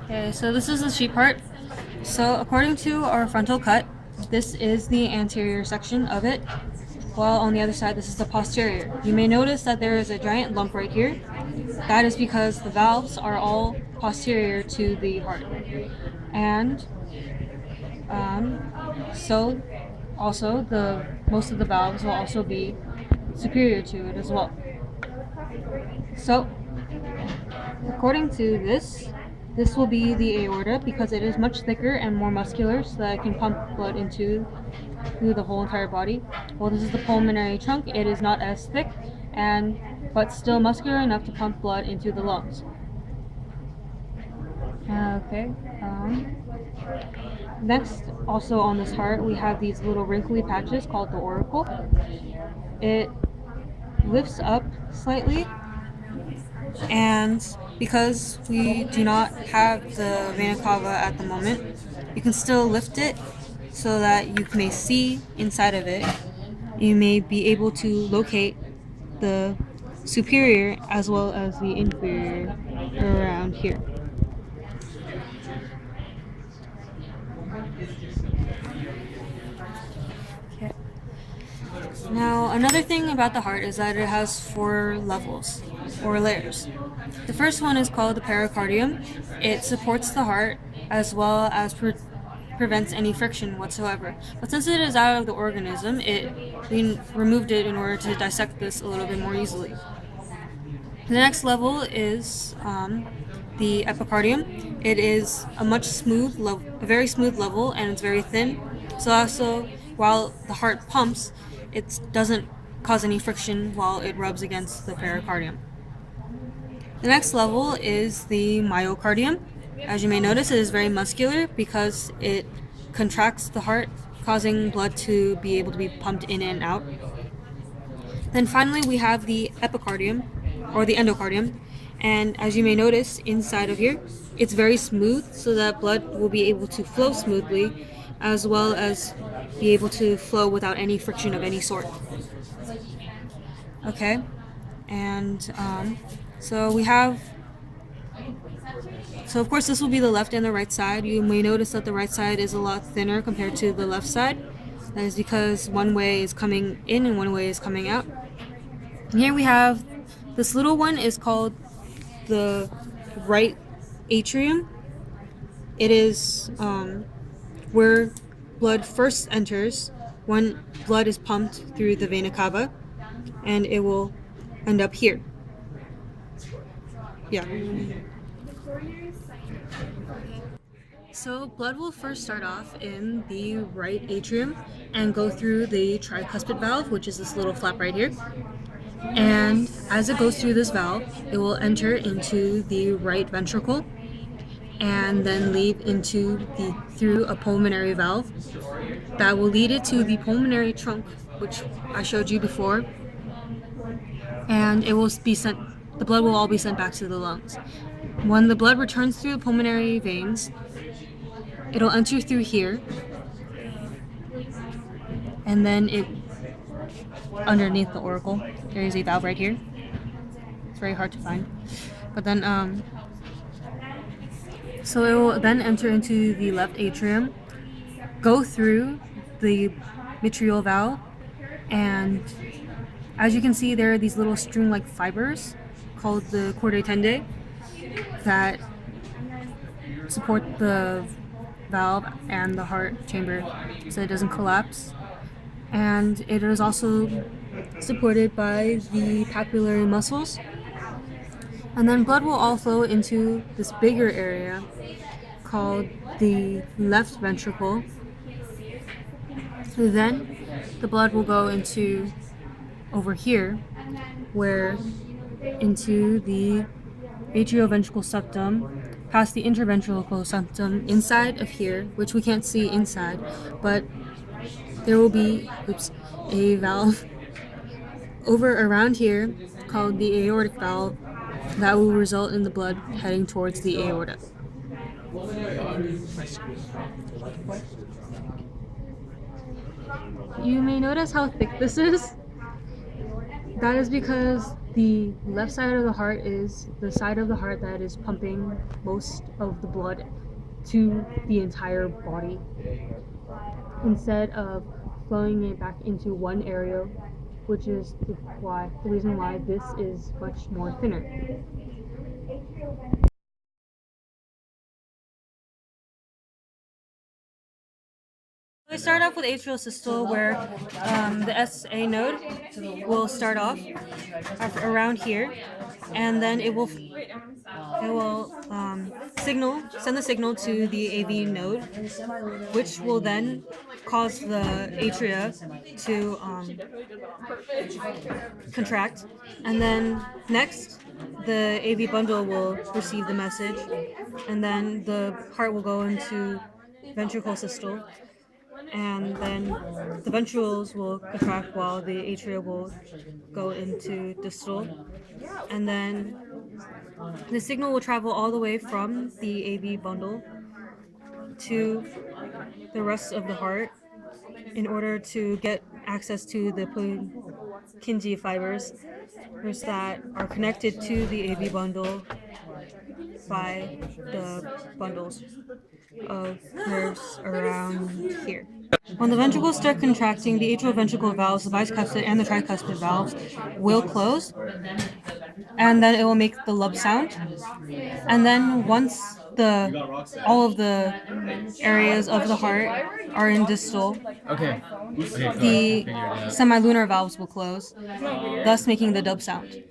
Okay, so this is the sheep heart. So according to our frontal cut, this is the anterior section of it, while on the other side this is the posterior. You may notice that there is a giant lump right here. That is because the valves are all posterior to the heart. And so also the most of the valves will also be superior to it as well. So according to this will be the aorta because it is much thicker and more muscular, so that it can pump blood into through the whole entire body. Well, this is the pulmonary trunk. It is not as thick and but still muscular enough to pump blood into the lungs. Okay. Next, also on this heart, we have these little wrinkly patches called the auricle. It lifts up slightly, and because we do not have the vena cava at the moment, you can still lift it so that you may see inside of it. You may be able to locate the superior as well as the inferior around here. Okay. Now, another thing about the heart is that it has 4 levels or layers. The first one is called the pericardium. It supports the heart as well as prevents any friction whatsoever. But since it is out of the organism, we removed it in order to dissect this a little bit more easily. The next level is the epicardium. It is a a very smooth level, and it's very thin. So also, while the heart pumps, it doesn't cause any friction while it rubs against the pericardium. The next level is the myocardium. As you may notice, it is very muscular because it contracts the heart, causing blood to be able to be pumped in and out. Then finally, we have the epicardium, or the endocardium, and as you may notice inside of here, it's very smooth so that blood will be able to flow smoothly as well as be able to flow without any friction of any sort. Okay, and so we have, so of course this will be the left and the right side. You may notice that the right side is a lot thinner compared to the left side. That is because one way is coming in and one way is coming out. And here we have, this little one is called the right atrium. It is where blood first enters when blood is pumped through the vena cava, and it will end up here. Yeah. So blood will first start off in the right atrium and go through the tricuspid valve, which is this little flap right here. And as it goes through this valve, it will enter into the right ventricle and then lead through a pulmonary valve that will lead it to the pulmonary trunk, which I showed you before, and it will be sent. The blood will all be sent back to the lungs. When the blood returns through the pulmonary veins, it'll enter through here, and then underneath the auricle, there is a valve right here. It's very hard to find, but then so it will then enter into the left atrium, go through the mitral valve, and as you can see, there are these little string-like fibers called the cordae tendae that support the valve and the heart chamber so it doesn't collapse. And it is also supported by the papillary muscles. And then blood will all flow into this bigger area called the left ventricle. Then the blood will go into over here, where into the atrioventricular septum, past the interventricular septum, inside of here, which we can't see inside, but there will be a valve over around here called the aortic valve that will result in the blood heading towards the aorta. You may notice how thick this is. That is because the left side of the heart is the side of the heart that is pumping most of the blood to the entire body instead of flowing it back into one area, which is the reason why this is much more thinner. We start off with atrial systole, where the SA node will start off around here, and then it will send the signal to the AV node, which will then cause the atria to contract, and then next the AV bundle will receive the message, and then the heart will go into ventricle systole, and then the ventricles will contract while the atria will go into distal, and then the signal will travel all the way from the AV bundle to the rest of the heart in order to get access to the Purkinje fibers that are connected to the AV bundle by the bundles of nerves around here. When the ventricles start contracting, the atrioventricular valves, the bicuspid and the tricuspid valves, will close, and then it will make the lub sound. And then once all of the areas of the heart are in distal, the semilunar valves will close, thus making the dub sound.